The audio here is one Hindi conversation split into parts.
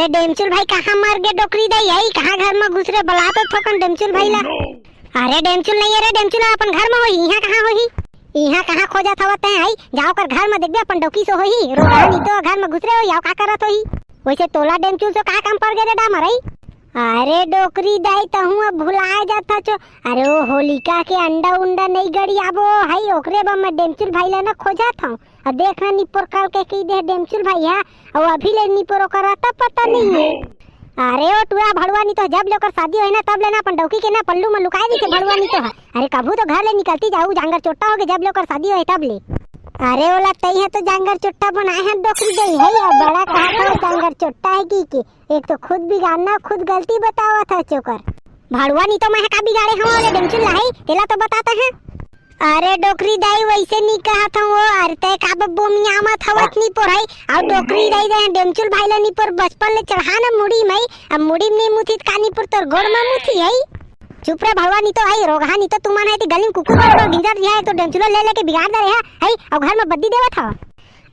डेमचुल भाई कहाँ मार गए डोकरी दई है, कहाँ घर में घुस रहे बला तो थोकन डेमचुल भाई ला। अरे डेमचुल नहीं है रे, डेमचुल अपन घर में होई, यहाँ कहाँ होई, यहाँ कहाँ खोजा था वते आई, जाओ कर घर में देखबे अपन डोकी सो होई, रोहानी तो घर में घुस रहे हो, याओ का करत होई। वैसे तोला डेमचुल से का काम पड़ गए रे डामर आई। अरे डोकरी दाई तहु अब भुलाए जाता छो। अरे वो होलिका के अंडा उंडा नहीं गड़ी आबो हाई ओकरे बा मैं डेमचुल भाई ला ना खोजा था। अब देखना निपोर काल के की दे डेमचुल भाई है और अभी ले निपोर करा तब पता नहीं है। अरे ओ टूरा भड़वानी तो जब लेकर शादी होई ना तब लेना अपन डौकी के ना पल्लू में लुकाई दी के भड़वानी तो है। अरे कभू तो घर ले निकलती जाऊ जांगर चोट्टा हो के जब लेकर शादी होई तब ले। अरे ओला तई है तो जांगर चोट्टा बनाए हैं डोकरी दई है या बड़ा कहा था जांगर चोट्टा है की एक तो खुद बिगाड़ना खुद गलती बतावा था चोकर भड़वानी तो मैं का बिगाड़े हम वाले डेमचुल लाई तेला तो बताता है। अरे डोकरी दाई वैसे नहीं कहा था वो, अरे ते का बब्बो मियां मत हवत नहीं पोराई और डोकरी दाई दे डेमचुल भाई ला नहीं पर बचपन ले चढ़ा ना मुड़ी में अब मुड़ी में मुथी कानी पर तोर गोड़ में मुथी है। चुप रे भड़वानी तो आई रोगानी तो तुमान है ती गली में कुकुर पर गिंजर रिया है तो डेमचुल ले लेके बिगाड़ दे रहा है और घर में बद्दी देवा था।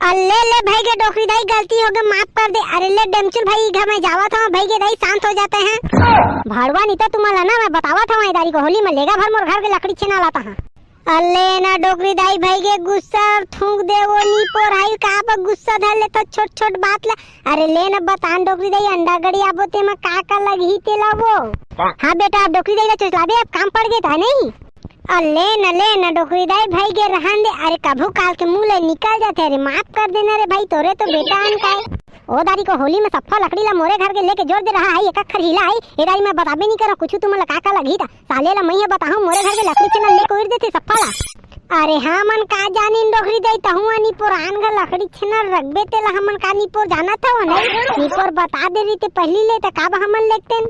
अल्ले ले भाई के डोकरी दाई गलती हो गई माफ कर दे। अरे ले डेमचुल भाई घर में जावा था भाई के दाई शांत हो जाते हैं। भड़वानी तो तुम्हारा ना मैं बतावा था वही दारी को होली में लेगा भर मोर घर के लकड़ी छीना लाता है। अल्ले ना डोकरी दाई भाई के गुस्सा थूक दे वो नी पोर हाई का पर गुस्सा धर ले तो छोट छोट बात ला। अरे ले ना बतान डोकरी दाई अंडा गड़ी आबो ते में का लगी तेला वो। हाँ बेटा आप डोकरी दाई का चुचला दे अब काम पड़ गए था नहीं। ले न डोकरी दाई भाई के रहन दे। अरे कभू काल के मुंह ले निकल जाते अरे माफ कर देना रे भाई तोरे तो बेटा अन का है। ओ दादी को होली में सफ्फा लकड़ी ला मोरे घर के लेके जोड़ दे रहा है एक अखर हिला है ए दादी मैं बताबे नहीं करो कुछ तुम का लगी था साले ला मैं बताऊं मोरे घर के लकड़ी छना लेके उड़ देते सफ्फा ला। अरे हाँ मन का जानी डोकरी दाई तहुआ नी पुरान घर लकड़ी छना रखबे तेला हमन का नी पुर जाना था नहीं नी पुर बता दे रही थे पहली ले त का हमन लेते।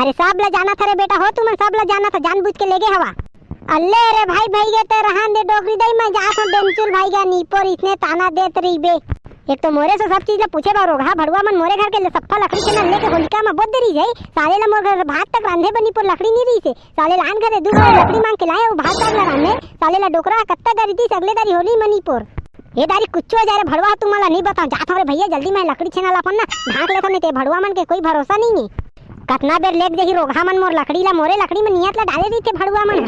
अरे सब ला जाना था रे बेटा हो तुम सब ला जाना था जानबूझ के लेगे हवा। अल्ले रे भाई के ते रहन दे डोकरी दाई मैं जा तो डेमचुल भाई का नी पुर इतने ताना देत रही बे। एक तो मोरे से सब चीज ला पूछे बारो हा भड़वा मन मोरे घर के ले सफ्फा लकड़ी के ना लेके होलिका में बोद देरी जाई साले ला मोर घर भात तक रांधे बनी पर लकड़ी नहीं रही से साले लान घरे दूध लकड़ी मांग के लाए वो भात तक रांधे साले ला डोकरा कत्ता करी थी अगले दारी होली मणिपुर ये दारी कुछ हो जाए भड़वा तुम्हारा नहीं बताऊं जाता रे भैया जल्दी मैं लकड़ी छेना ला अपन ना ढाक लेता नहीं ते भड़वा मन के कोई भरोसा नहीं है। कतना बेर लेक देखी रोगा मन मोर लकड़ी ला मोरे लकड़ी में नियत ला डाले दी थे भड़वा मन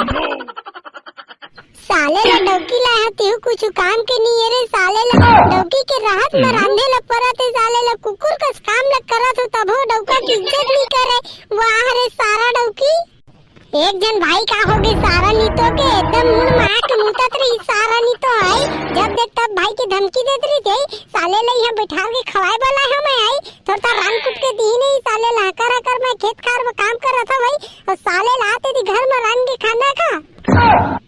साले ला डौकी ला हती कुछ काम के नहीं है रे साले ला डौकी के राहत में रांधे ला परत साले ला कुकुर का काम ला करत हो तब हो डौका की इज्जत नहीं करे वाह रे सारा डौकी। एक जन भाई का हो गई सारा नीतो के एकदम मुड़ मार के मुतत रही सारा नीतो आई जब देख तब भाई की धमकी देत रही थी साले ला यहाँ बैठा के खवाए वाला है मैं आई थोड़ा रान कुट के दी नहीं साले ला कर मैं खेत खार में काम कर रहा था भाई और साले ला आते थी घर में रान के खाना खा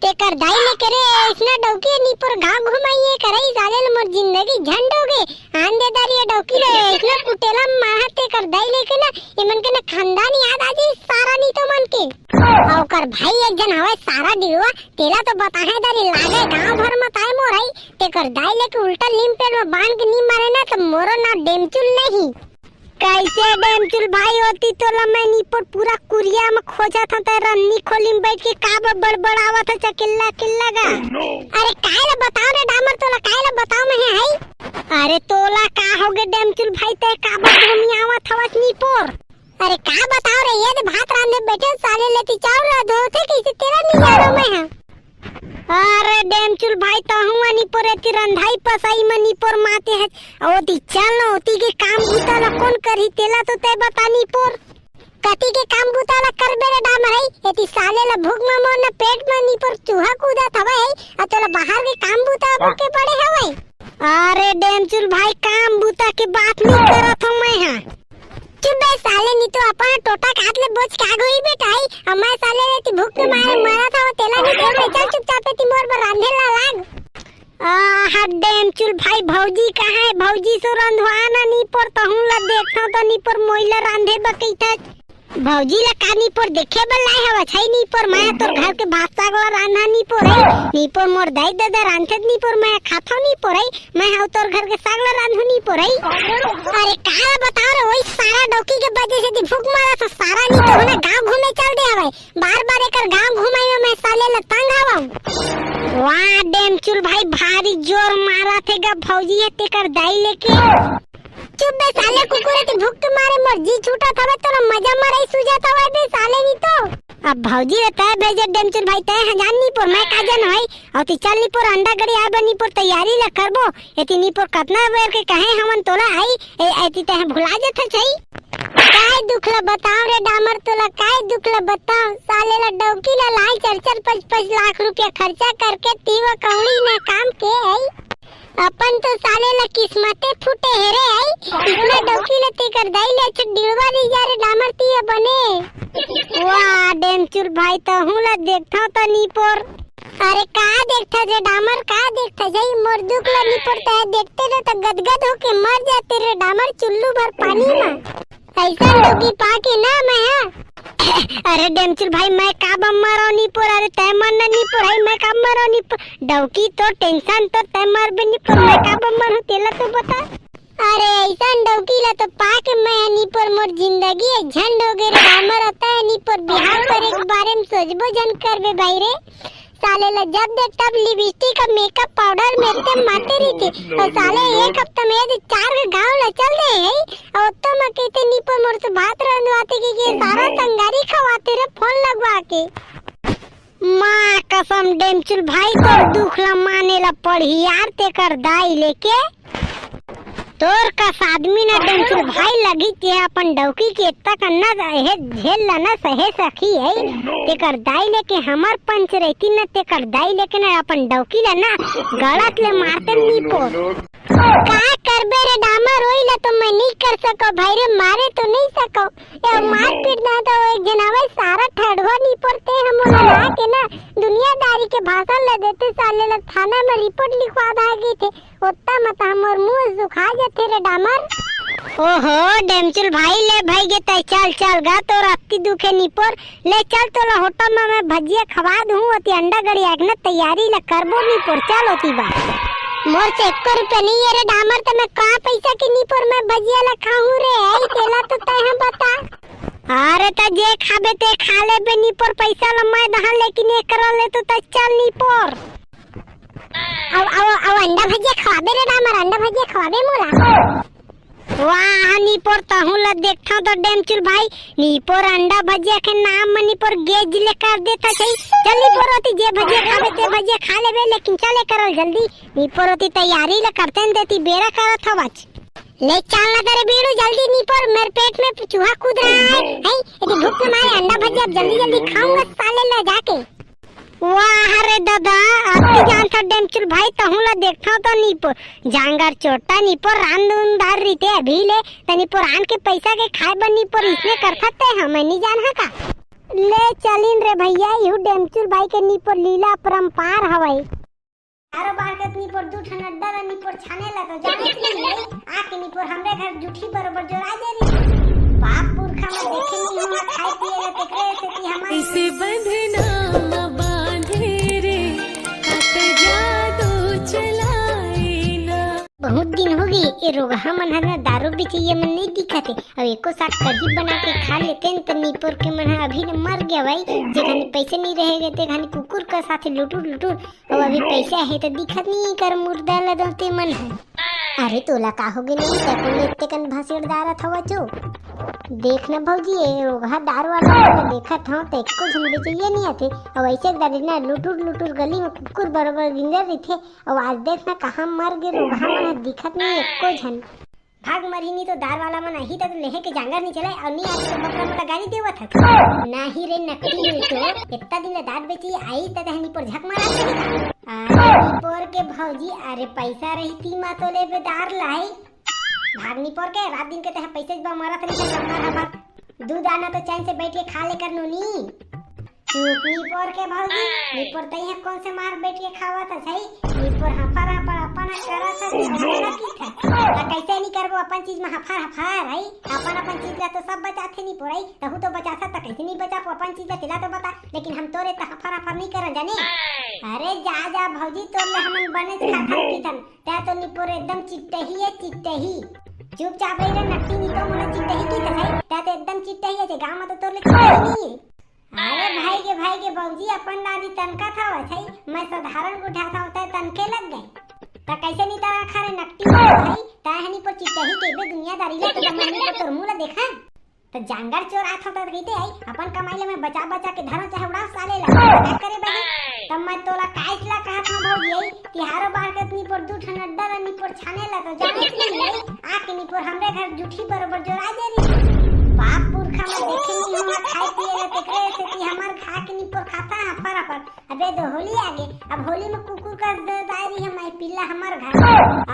तेकर दाई ने करे इसना डौकी नी पर गांव घुमाइए करई साले मोर जिंदगी झंड हो गए आंधेदारी डौकी रे इसना कुटेला माहते कर दाई लेके ना ये मन के ना खानदान याद आ जाई सारा नी तो मन के और कर भाई एक जन हवे सारा डिवा तेला तो बताहे दारी लागे गांव भर में ताई मोर आई तेकर दाई लेके उल्टा नीम पेड़ में बांध के नी मारे ना तो मोरो ना डेमचुल नहीं कैसे डेमचुल भाई होती तो लमनी पर पूरा कुरिया में खोजा था ते रन्नी खोली में बैठ के का बड़बड़ावा था चकिल्ला किल्ला गा। अरे कायला बताओ रे डामर तोला कायला बताओ मैं है। अरे तोला का हो गए डेमचुल भाई ते का घूमियावा था नी पर अरे का बताओ रे ये भात रांधे बैठे साले लेती चावल धोते कैसे तेरा नहीं यारो में है। अरे डेमचुल भाई तो हुआ नी पर एती रंधाई पसाई मनी पर माते है ओ दी चल न होती के काम बुता ला कौन करी तेला तो ते बता नी पर कती के काम बुता ला कर बेरे डामर है एती साले ला भूख में मोर न पेट में नी पर चूहा कूदा थवा है आ तोला बाहर के काम बुता के पड़े हवे। अरे डेमचुल भाई काम बुता के बात नहीं करत हूं मैं हां चुप बे साले नी तो अपन टोटा काट ले बोझ का गई बेटाई हमारे साले ने ती भूख के मारे मरा था वो तेला नहीं दे चल चुपचाप ती मोर पर रांधे ला लाग। हा डेमचुल भाई भौजी कहां है भौजी सो रंधवाना नी पर तहु ला देखता तो नी पर मोइला रांधे बकई था भौजी ला कानी पर देखे बल्लाई हवा छै नी पर मैं तोर घर के भात साग ला रांधा नी पर है नी पर मोर दाई दादा रांधत नी पर मैं खाता नी पर है मैं हाउ तोर घर के साग ला रांधू नी पर है। अरे का बताओ रे ओई सारा डौकी के वजह से दी भूख मारा तो सारा नी तो ना गांव घूमे चल दे हवे बार-बार एकर गांव घुमाई में मैं साले ला तंग हवा। वाह डेमचुल भाई भारी जोर मारा थे गा भौजी तेकर दाई लेके चुप बे साले कुकुरे ती भूख के मारे नीपोर जी छूटा था तो ना मजा मराई सुजा था बे साले नी तो अब भौजी रहता है भेजे डेमचुल भाई तय हजार नीपोर मैं काजन है और ती चल नीपोर अंडा गड़ी आ नीपोर तैयारी ल करबो एती नीपोर कितना बेर के कहे हमन तोला आई एती तय भुला जत छई काय दुखला बताओ रे डामर तोला काय दुखला बताओ साले ला डौकी ला लाई 4-5 लाख रुपया खर्चा करके तीवा कौड़ी ना काम के आई अपन तो साले ला किस्मते फूटे है रे आई इतना डौकी ला ते कर दाई ले डिड़वा दी जा रे डामर तीया बने वाह डेमचुल भाई तो हूं ला देखता तो नीपोर अरे का देखता जे डामर का देखता जई मोर दुख ला नीपोर तय देखते रे तो गदगद होके मर जाते रे डामर चुल्लू भर पानी में ऐसा डोगी पाके ना मैं अरे डेमचुल भाई मैं का मरो नीपोर अरे तय मरना नीपोर है मैं का मरो नीपोर डौकी तो टेंशन तो तय मर भी नीपोर मैं का मरो तेला तो बता अरे ऐसा डौकी ला तो पाके मैं नीपोर मोर जिंदगी झंड हो गए डामर होता है नीपोर बिहार पर एक बारे में सोचबो जन करबे भाई रे साले ला जब देख तब लिपस्टिक का मेकअप पाउडर मेरे माते रही थी और साले एक हफ्ता में 4 गांव ला चल दे है और तो मैं कहते नीपोर मोर से भात रंधवाते कि सारा संगारी खवाते रे फोन लगवा के मां कसम डेमचुल भाई तो दुख ला माने ला पड़ी यार ते कर दाई लेके तोर का आदमी ना डेमचुल भाई लगी के अपन डौकी के तक न है झेल ला ना सहे सखी है ते कर दाई लेके हमर पंच रहती न ते कर दाई लेके ना अपन डौकी ला ना गलत ले मारते नीपोर का करबे रे डामर रोई ला तो मैं नहीं कर सको भाई रे मारे तो नहीं सको ये मार पीट ना तो एक जनावे सारा ठड़वा नीपोर ते हम ला के ना दुनियादारी के भाषण ले देते साले ला थाना में रिपोर्ट लिखवा दागी थे ओत्ता मत हमर मुंह सुखा जाते रे डामर ओहो डेमचुल भाई ले भाई गे तय चल गा तो राती दुखे नीपोर ले चल तोला होटल में मैं भजिया खवा दूं अति अंडा गड़ी आगना तैयारी ला करबो नीपोर चल होती बा मोर से 1 रुपया नहीं है रे डामर तो मैं का पैसा के नीपोर में भजिया ला खाऊं रे आई तेला तो तय हम बता अरे त जे खाबे ते खा ले बे नीपोर पैसा ला मैं दहा लेकिन ये कर ले तो तय चल नीपोर अब अंडा भजिया खवाबे रे डामर अंडा भजिया खवाबे मोला वाह नीपोर तहु ला देखता तो डेमचुल भाई नीपोर अंडा भजिया के नाम में नीपोर गेज ले कर देता छई चल नीपोर होती जे भजिया खाबे ते भजिया खा लेबे लेकिन चले करल जल्दी नीपोर होती तैयारी ला करते न देती बेरा करत हवच ले चल ना तेरे बीड़ू जल्दी नीपोर मेरे पेट में चूहा कूद रहा है इतनी भूख में मारे अंडा भजिया जल्दी खाऊंगा साले ला जाके वाह रे दादा आपकी जान था डेमचुल भाई तहुला देखता तो नीपोर जांगर चोटा नीपोर रांदुंदार रीते अभी ले नीपोर आन के पैसा के खाए बन नीपोर इसने करता ते हमें नहीं जान हा का ले चलिन रे भैया यू डेमचुल भाई के नीपोर लीला परंपार हवाई चारों बार के नीपोर दूठन अड्डा ला नीपोर छाने ला तो जाने नहीं आके नीपोर हमरे घर जूठी बरोबर जोड़ा दे रही बाप पुरखा में देखे नहीं हुआ खाए पिए ला तेकरे से कि हमारे इसे बंधना न बांधे रे हट जादू चलाए ना बहुत दिन हो गए ये रोगा मन हना दारू भी चाहिए मन नहीं दिखा थे अब एको साथ कजी बना के खा लेते न तो नीपोर के मन अभी न मर गया भाई जे खानी पैसे नहीं रहेगे ते खानी कुकुर का साथ लुटूर और अभी पैसे है तो दिखत नहीं कर मुर्दा ला दोते मन है अरे तोला का हो गए नहीं तको लेते कन भाषण दारा थवा चो देखना भौजी ये रोगा दारू वाला देखा था तो एको झंडे चाहिए नहीं आते और ऐसे दरिना लुटूर गली में कुकुर बरोबर गिंजर रही थे और आज देखना कहाँ मर गए रोगा मन दिखत नहीं एको झन भाग मरी नहीं तो दार वाला मन ही तो लेहे के जांगर नहीं चले और नहीं आके तो बकरा मोटा गाड़ी देवा था नहीं रे नकली नहीं तो इतना दिन दाद बेची आई तो हनी पर झक मारा अरे नीपोर के भौजी अरे पैसा रही थी मा तो ले बेदार लाई भाग नीपोर के रात दिन के तह पैसे बा मारा था नहीं सरकार हवा दूध आना तो चैन से बैठ के खा ले कर नूनी चुप नीपोर के भौजी नीपोर तई है कौन से मार बैठ के खावा था सही नीपोर हफर अपन करा था की था तो कैसे नहीं करबो अपन चीज में हफर है अपन चीज ला तो सब बचाथे नहीं पोरई तहु तो बचा था तो कैसे नहीं बचा अपन चीज ला तिला तो बता लेकिन हम तोरे तो हफर नहीं कर जाने अरे जा भौजी तोरे हमन बने खाथन पीथन त्या तो नीपोर एकदम चिट्टही चुपचाप रही रे नट्टी नी तो मोला चिट्टही की था त्या तो एकदम चिट्टही है गांव में तो तोरे चिट्टही नहीं अरे भाई के भौजी अपन दादी तनका था वैसे मैं साधारण उठा था होता तनके लग गए ता कैसे नहीं तारा खारे नकटी भाई ताहनी पर चिट्टही के बे दुनियादारी ले तो दमनी पर तोर मुंह देखा तो जानवर चोर आत होता कहते आई अपन कमाई में बचा बचा के धरो चाहे उड़ा साले ला क्या करे भाई तब मैं तोला काइटला कहा था भौजी आई तिहारो बार कतनी पर दू ठन डर नी पर छाने ला तो जाने नहीं आई आके नी पर हमरे घर जूठी बरोबर जोरा दे रही बाप पुरखा में देखे नहीं हम खाए पिए ले तेकरे से कि हमार खा के नी पर खाता है फरा पर अबे दो होली आगे अब होली में कुकुर का दायरी है मैं पिल्ला हमार घर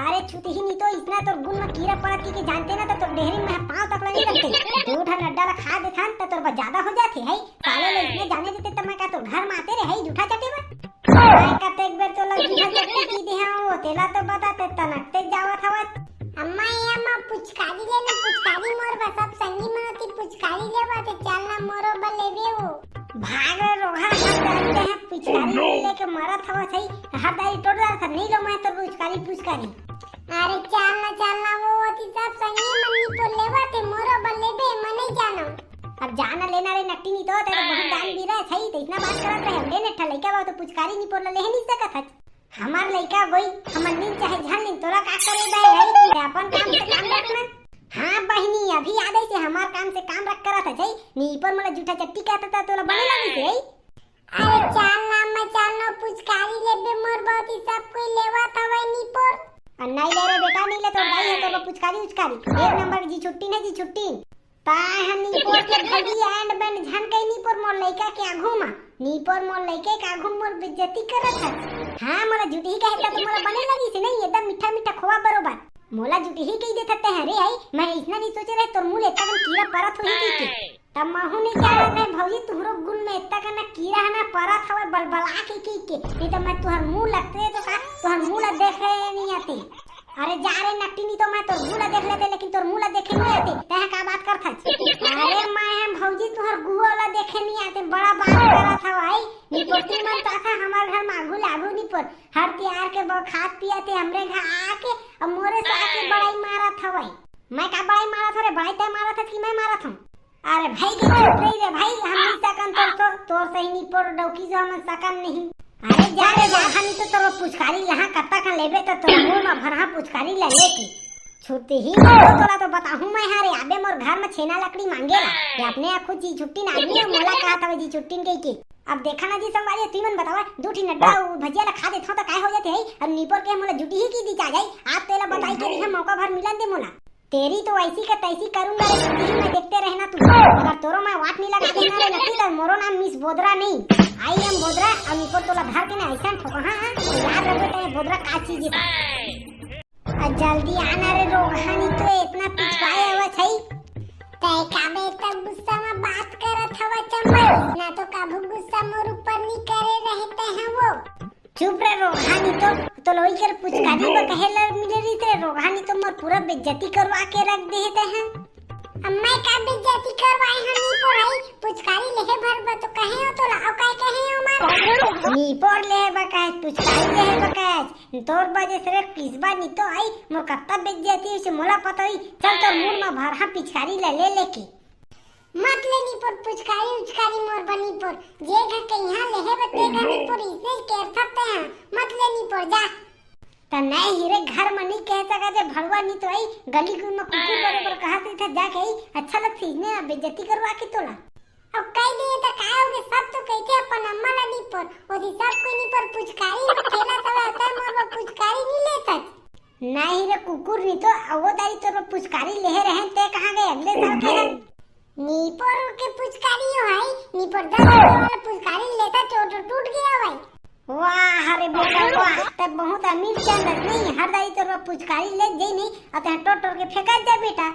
अरे छुटी ही नहीं तो इतना तो गुण में कीड़ा पड़ा कि जानते ना तो ढेरी में पांव तक नहीं करते दो ठन अड्डा खा दे थान तो तोर ज्यादा हो जाते है साले ले इसने जाने देते तो मैं का तो घर में आते रे है जूठा चटे में मैं का एक बार तो लग जूठा चट्टी की दे हां तेला तो बताते तनकते जावत हवत अम्मा यम्मा पुचकारी लेना पुचकारी मोर बस अब संगी मनती पुचकारी लेवा ते चलना मोरो बलेबे वो भाग रोहा हर दाई है पुचकारी लेके मरत हवा सही हर दाई टोट जा था नहीं लो मैं तो पुचकारी अरे चलना वो होती सब संगी मन्नी तो लेवा ते मोरो बलेबे मने जानो अब जाना लेना रे नट्टी नहीं तो तेरे बहुत दान भी रहा सही तो इतना बात करत रहे हमने ने ठलैका तो पुचकारी नहीं पोला ले नहीं सकत है हमार लइका गई हमन नींद चाहे झन नींद तोरा का करे बे है अपन काम से काम रखना हां बहिनी अभी याद है से हमार काम से काम रख करा था जई नी पर मला जूठा चट्टी कहता था तोला बने लगी से अरे चलना पुचकारी लेबे मोर बहुती सब कोई लेवा था वही नी पर नहीं ले रे बेटा नहीं ले तो भाई है तो पुचकारी एक नंबर जी छुट्टी नहीं जी छुट्टी ताहन नी पर के भगी एंड बेन झन कई नी पर मोर लइका के आघू मा नी पर मोर लइके के आघू मोर बेइज्जती करत है हां मोला झूठी ही कहता तो मोला बने लगी से नहीं एकदम मीठा मीठा खोआ बरोबर मोला झूठी ही कही देते हैं रे आई मैं इतना नहीं सोचे रहे तोर मुंह इतना कीड़ा परत होई की तब महू नहीं क्या रहे भौजी तुहरो गुण में इतना का कीड़ा है ना परत हवे बलबला के नहीं तो मैं तुहर मुंह लगते तो का तुहर मुंह देखे नहीं आती अरे जा रे नट्टी नहीं तो मैं तोर मुंह देख लेते लेकिन तोर मुंह देखे नहीं आते तह का बात करथा अरे मैं हम भौजी तुहर गुवाला देखे नहीं आते बड़ा बात करा था भाई नी पोती मन ता था हमार घर मागू लागू नी पर हर त्यार के खात पियाते हमरे घर आके और मोरे से आके बड़ाई मारा था भाई मैं का बड़ाई मारा था रे बड़ाई ते मारा था कि मैं मारा था अरे भाई के चुप रही रे भाई हम नहीं सकन तोर सही नी पर डौकी जो हम सकन नहीं अरे जा रे जहां नहीं तो तोर पुचकारी यहां कत्ता का लेबे तो तोर मुंह में भरा पुचकारी ले लेती छुट्टी ही तो तोला तो बताहूं मैं हारे आबे मोर घर में छेना लकड़ी मांगेला ये अपने खुद जी छुट्टी ना आदमी मोला कहा था जी छुट्टी के अब देखा ना जी संवारी तू मन बतावा दूठी नड्डा भजिया ला खा देथो तो काय हो जाते है अब नीपर के मोला जुटी ही की दी जा जाई आप तेला बताई के हम मौका भर मिलन दे मोला तेरी तो ऐसी का तैसी करूंगा रे छुट्टी मैं देखते रहना तू अगर तोरो मैं वाट नहीं लगा देना रे नट्टी तो मोरो नाम मिस बोदरा नहीं आई एम बोदरा और नीपर तोला धर के ना ऐसा ठोका हां याद रखो ते बोदरा का चीज है जल्दी आना रे रोहानी तो इतना पिछवाए हुआ छई तय काबे तब गुस्सा में बात करत हवा चम्मच ना तो काबू गुस्सा मोर ऊपर नहीं करे रहते हैं वो चुप रे रोहानी तो लोई कर पुचकारी को कहेला मिले रही थे रोहानी तो मोर पूरा बेइज्जती करवा के रख देते हैं अम्मा का बेइज्जती करवाए हम नहीं पढ़ाई पुचकारी लेहे भर तो कहे हो तो लाओ काय कहे हो मार नी पर लेहे बकाय पुचकारी लेहे बकाय तोर बजे से किसबा नी तो आई मोर कत्ता बेइज्जती से मोला पता ही चल तो मुंह में भरा पिचकारी ले लेके मत लेनी पर पुचकारी उचकारी मोर बनी पर जे घर के यहां लेहे बते घर पर इसे केर सकते हैं मत लेनी पर जा त नहीं हीरे घर में नहीं कह सका जे भड़वा नहीं तो आई गली में कुकुर बरोबर कहते थे जाके आई अच्छा लगती ने बेइज्जती करवा के तोला अब कह दिए तो काय होगे सब तो कहते अपन अम्मा लड़ी पर ओदी सब कोई नहीं पर पुचकारी खेला तला होता मोर पुचकारी नहीं लेता नहीं रे कुकुर नहीं तो वो दाई तो पुचकारी ले रहे ते कहां गए अगले साल के नीपर के पुचकारी हो है नीपर 10 रुपए वाला पुचकारी लेता टूट गया भाई वाह अरे बेटा वाह तब बहुत अमीर चंद नहीं हर दाई तो पुचकारी ले जाई नहीं अते टोट के फेंका जा बेटा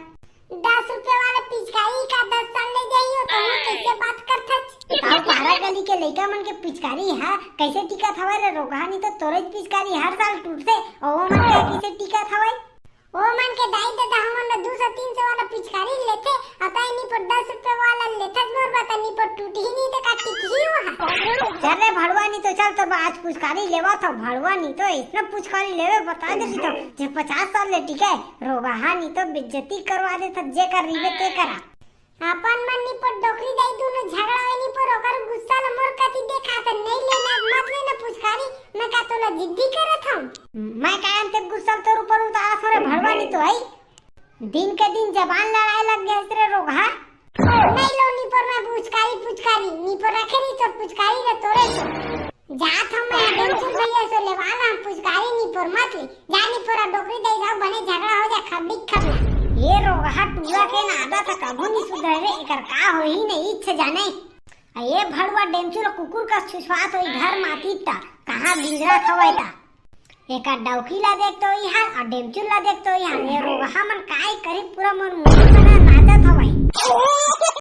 10 रुपए वाला पिचकारी का 10 साल ले जाइयो तो कैसे बात करथच ताऊ पारा गली के लइका मन के पिचकारी है कैसे टिका थवा रे रोगानी तो तोरे पिचकारी हर साल टूटते और वो मन के कैसे टिका थवा ओ मन के दाई दादा हमन 200-300 वाला पिचकारी लेते आता नहीं पर 10 रुपए वाला लेता मोर बता नहीं पर टूटी ही नहीं तो का टिकी ही हुआ चल रे भड़वा नहीं तो चल तो आज पुचकारी लेवा था भड़वा नहीं तो इतना पुचकारी लेवे बता दे तो जे 50 साल ले टिके रोगाहा नहीं तो बेइज्जती करवा दे था जे कर रीवे ते करा अपन मन्नी पर डोकरी दाई दोनों झगड़ा होइनी पर ओकर गुस्सा ल मोर कति देखा त नहीं लेना मत लेना पुचकारी मैं का तोला जिद्दी करत हूं मैं कायम ते गुस्सा तोर ऊपर उता आसरे भड़वानी तो है दिन के दिन जबान लड़ाए लग गए तेरे रोगा नहीं लो नी पर मैं पुचकारी नी पर रखे नी तो पुचकारी रे तोरे तो जात हम मैं टेंशन भैया से लेवाना पुचकारी नी पर मत ले जानी पर डोकरी दाई जाओ बने झगड़ा हो जा खबड़ी ये रोगा टूरा के नादा था कबो नहीं सुधरे एकर का होई नहीं इच्छा जाने ये भड़वा डेमचुल कुकुर का छुछवात होई घर माती ता कहां बिंजरा खवाई ता एका डौकीला देख तो यहाँ और डेमचुला देख तो यहाँ ये रोगा मन काय करी पूरा मन मुंह बना नादा थवाई